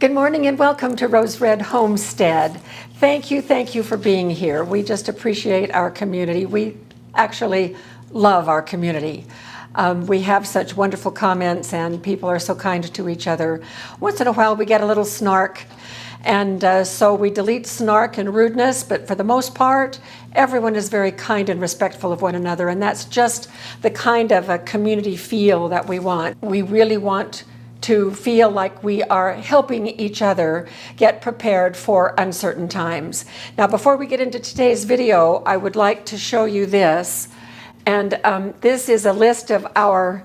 Good morning and welcome to Rose Red Homestead. Thank you for being here. We just appreciate our community. We actually love our community. We have such wonderful comments and people are so kind to each other. Once in a while we get a little snark, and so we delete snark and rudeness, but for the most part, everyone is very kind and respectful of one another, and that's just the kind of a community feel that we want. We really want to feel like we are helping each other get prepared for uncertain times. Now, before we get into today's video, I would like to show you this. And this is a list of our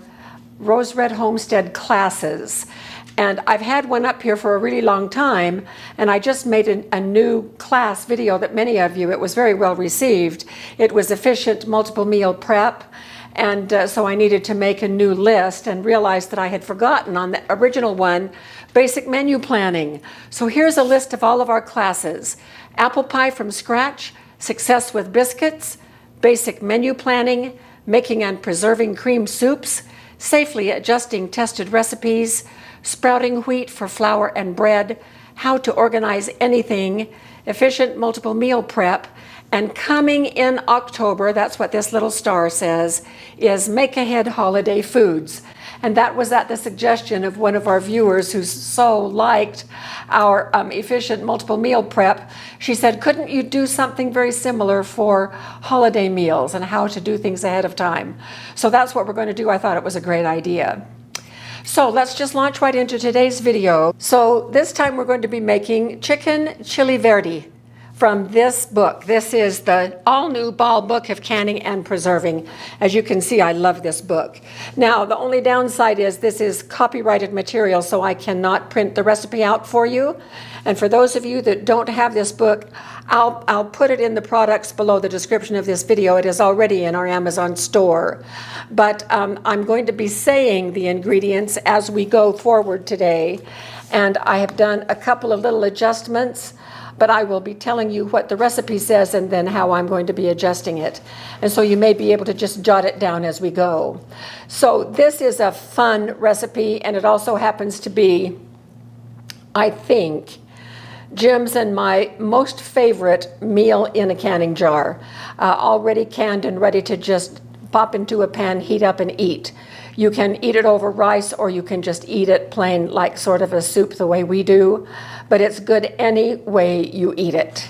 Rose Red Homestead classes. And I've had one up here for a really long time, and I just made a new class video that many of you, it was very well received. It was efficient multiple meal prep. And so I needed to make a new list and realized that I had forgotten on the original one, basic menu planning. So here's a list of all of our classes: apple pie from scratch, success with biscuits, basic menu planning, making and preserving cream soups, safely adjusting tested recipes, sprouting wheat for flour and bread, how to organize anything, efficient multiple meal prep. And coming in October, that's what this little star says, is Make Ahead Holiday Foods. And that was at the suggestion of one of our viewers who so liked our efficient multiple meal prep. She said, couldn't you do something very similar for holiday meals and how to do things ahead of time? So that's what we're going to do. I thought it was a great idea. So let's just launch right into today's video. So this time we're going to be making chicken chili verde from this book. This is the all-new Ball Book of Canning and Preserving. As you can see, I love this book. Now, the only downside is this is copyrighted material, so I cannot print the recipe out for you. And for those of you that don't have this book, I'll put it in the products below the description of this video. It is already in our Amazon store. But I'm going to be saying the ingredients as we go forward today. And I have done a couple of little adjustments, but I will be telling you what the recipe says and then how I'm going to be adjusting it. And so you may be able to just jot it down as we go. So this is a fun recipe, and it also happens to be, I think, Jim's and my most favorite meal in a canning jar. Already canned and ready to just pop into a pan, heat up and eat. You can eat it over rice, or you can just eat it plain, like sort of a soup the way we do, but it's good any way you eat it.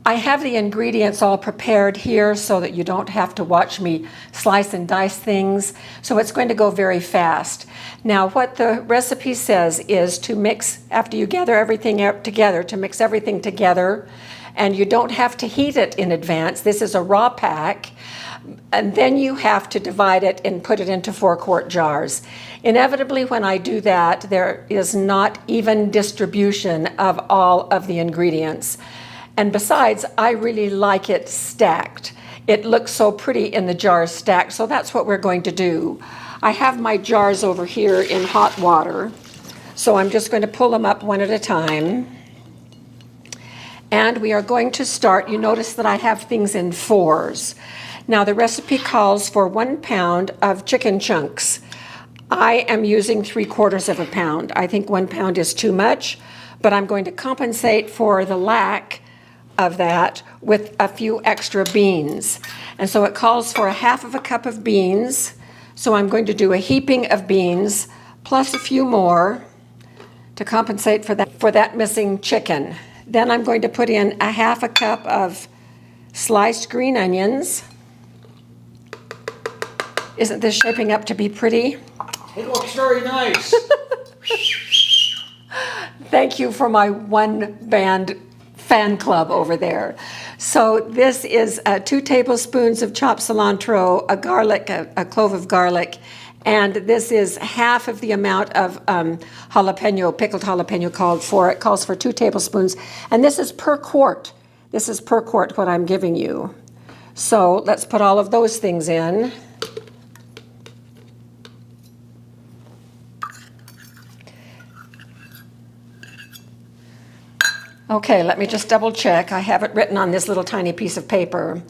I have the ingredients all prepared here so that you don't have to watch me slice and dice things, so it's going to go very fast. Now, what the recipe says is to mix, after you gather everything together, to mix everything together, and you don't have to heat it in advance. This is a raw pack. And then you have to divide it and put it into 4-quart jars. Inevitably, when I do that, there is not even distribution of all of the ingredients. And besides, I really like it stacked. It looks so pretty in the jars stacked, so that's what we're going to do. I have my jars over here in hot water, so I'm just going to pull them up one at a time. And we are going to start. You notice that I have things in 4s. Now, the recipe calls for 1 pound of chicken chunks. I am using 3/4 of a pound. I think 1 pound is too much, but I'm going to compensate for the lack of that with a few extra beans. And so it calls for 1/2 cup of beans. So I'm going to do a heaping of beans plus a few more to compensate for that missing chicken. Then I'm going to put in 1/2 cup of sliced green onions. Isn't this shaping up to be pretty? It looks very nice. Thank you for my one-band fan club over there. So this is 2 tablespoons of chopped cilantro, a clove of garlic, and this is half of the amount of jalapeno, pickled jalapeno called for. It calls for 2 tablespoons, and this is per quart. This is per quart what I'm giving you. So let's put all of those things in. Okay, let me just double check. I have it written on this little tiny piece of paper.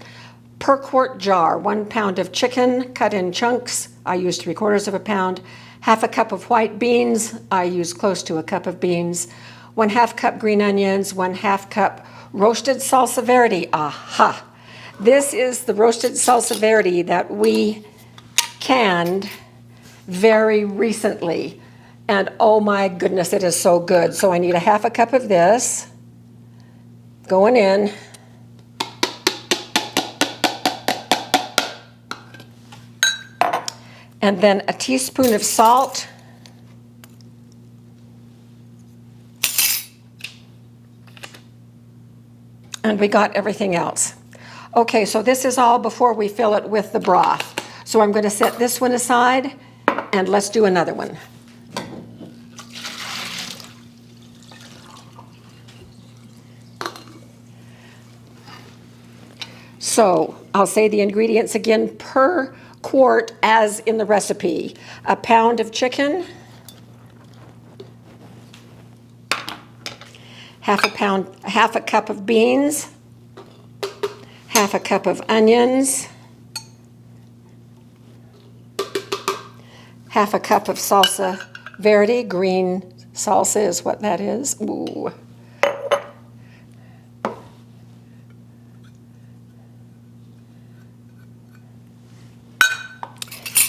Per quart jar, 1 pound of chicken cut in chunks. I use 3/4 of a pound. 1/2 cup of white beans. I use close to a cup of beans. 1/2 cup green onions, 1/2 cup roasted salsa verde. Aha! This is the roasted salsa verde that we canned very recently. And oh my goodness, it is so good. So I need 1/2 cup of this going in. And then a teaspoon of salt. And we got everything else. Okay, so this is all before we fill it with the broth. So I'm going to set this one aside and let's do another one. So I'll say the ingredients again per quart as in the recipe. 1 pound of chicken, 1/2 cup of beans, 1/2 cup of onions, 1/2 cup of salsa verde, green salsa is what that is. Ooh.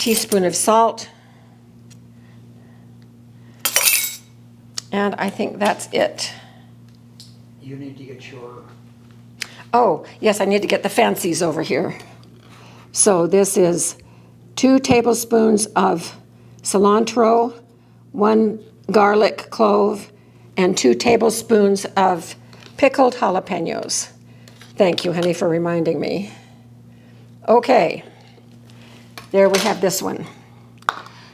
Teaspoon of salt, and I think that's it. You need to get your... Oh, yes, I need to get the fancies over here. So this is 2 tablespoons of cilantro, 1 garlic clove, and 2 tablespoons of pickled jalapenos. Thank you, honey, for reminding me. Okay. There we have this one.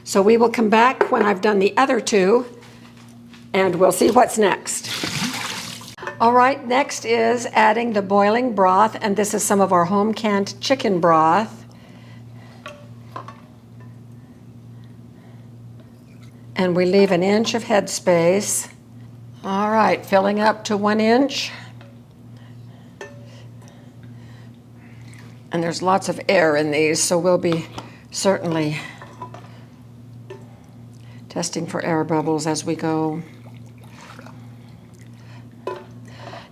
So we will come back when I've done the other 2, and we'll see what's next. All right, next is adding the boiling broth, and this is some of our home canned chicken broth. And we leave 1 inch of headspace. All right, filling up to 1 inch. And there's lots of air in these, so we'll be certainly testing for air bubbles as we go.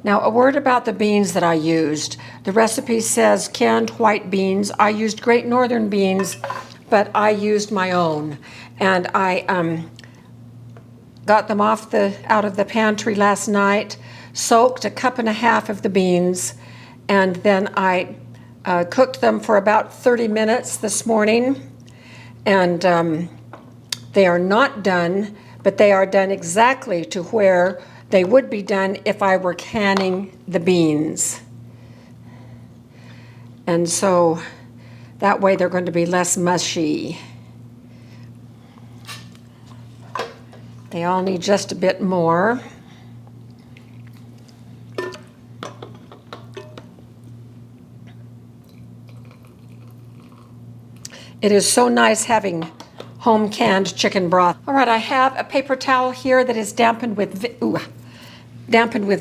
Now, a word about the beans that I used. The recipe says canned white beans. I used Great Northern beans, but I used my own. And I got them out of the pantry last night, soaked 1.5 cups of the beans, and then I cooked them for about 30 minutes this morning, and they are not done, but they are done exactly to where they would be done if I were canning the beans. And so that way they're going to be less mushy. They all need just a bit more. It is so nice having home canned chicken broth. All right, I have a paper towel here that is dampened with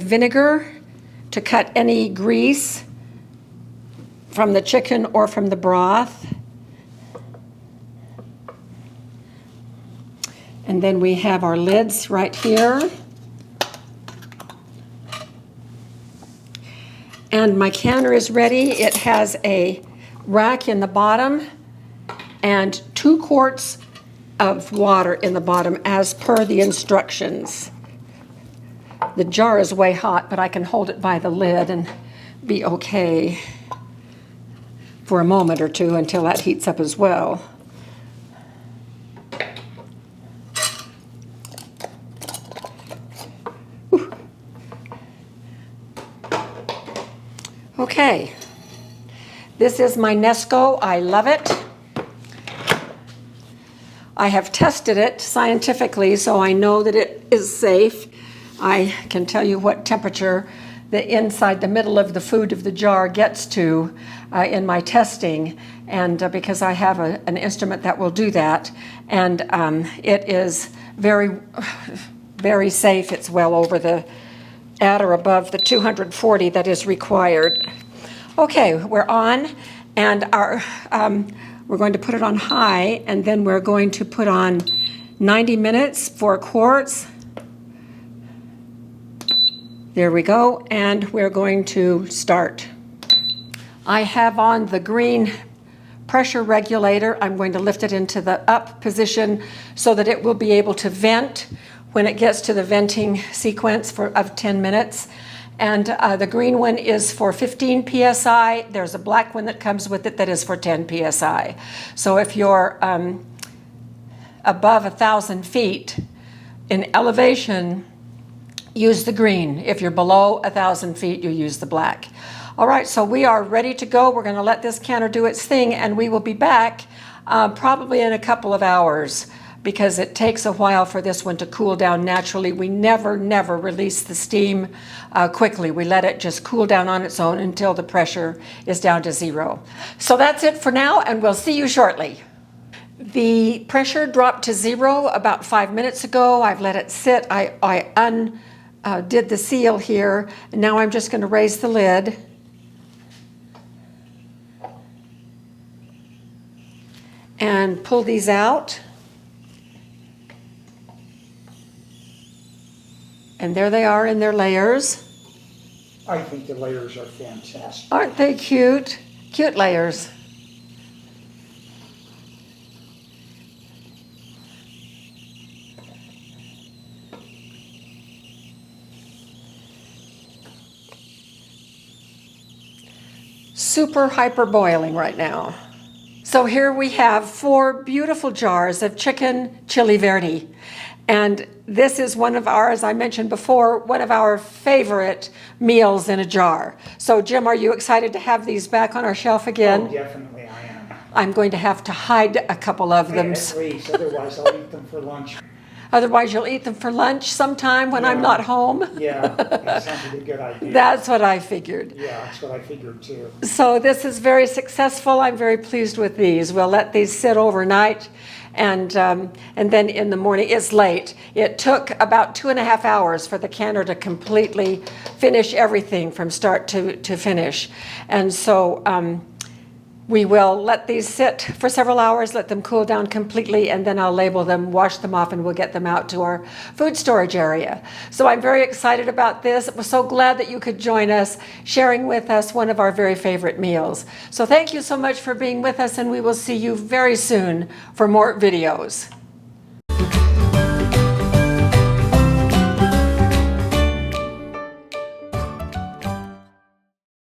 vinegar to cut any grease from the chicken or from the broth. And then we have our lids right here. And my canner is ready. It has a rack in the bottom and 2 quarts of water in the bottom as per the instructions. The jar is way hot, but I can hold it by the lid and be okay for a moment or two until that heats up as well. Whew. Okay, this is my Nesco. I love it. I have tested it scientifically, so I know that it is safe. I can tell you what temperature the inside, the middle of the food of the jar gets to in my testing, and because I have an instrument that will do that, and it is very, very safe. It's well over at or above the 240 that is required. Okay, we're on, and we're going to put it on high, and then we're going to put on 90 minutes for quarts. There we go, and we're going to start. I have on the green pressure regulator. I'm going to lift it into the up position so that it will be able to vent when it gets to the venting sequence of 10 minutes. And the green one is for 15 psi. There's a black one that comes with it that is for 10 psi. So if you're above 1,000 feet in elevation, use the green. If you're below 1,000 feet, you use the black. All right, so we are ready to go. We're going to let this canner do its thing, and we will be back probably in a couple of hours, because it takes a while for this one to cool down naturally. We never release the steam quickly. We let it just cool down on its own until the pressure is down to 0. So that's it for now, and we'll see you shortly. The pressure dropped to 0 about 5 minutes ago. I've let it sit. I undid the seal here, and now I'm just going to raise the lid. And pull these out. And there they are in their layers. I think the layers are fantastic. Aren't they cute? Cute layers. Super hyper boiling right now. So here we have 4 beautiful jars of chicken chili verde. And this is one of our, as I mentioned before, one of our favorite meals in a jar. So Jim, are you excited to have these back on our shelf again? Oh, definitely I am. I'm going to have to hide a couple of them. At least, otherwise I'll eat them for lunch. Otherwise you'll eat them for lunch sometime when I'm not home? Yeah, that sounds like a good idea. That's what I figured. Yeah, that's what I figured too. So this is very successful. I'm very pleased with these. We'll let these sit overnight, and then in the morning, it's late. It took about 2.5 hours for the canner to completely finish everything from start to finish. And so we will let these sit for several hours, let them cool down completely, and then I'll label them, wash them off, and we'll get them out to our food storage area. So I'm very excited about this. We're so glad that you could join us, sharing with us one of our very favorite meals. So thank you so much for being with us, and we will see you very soon for more videos.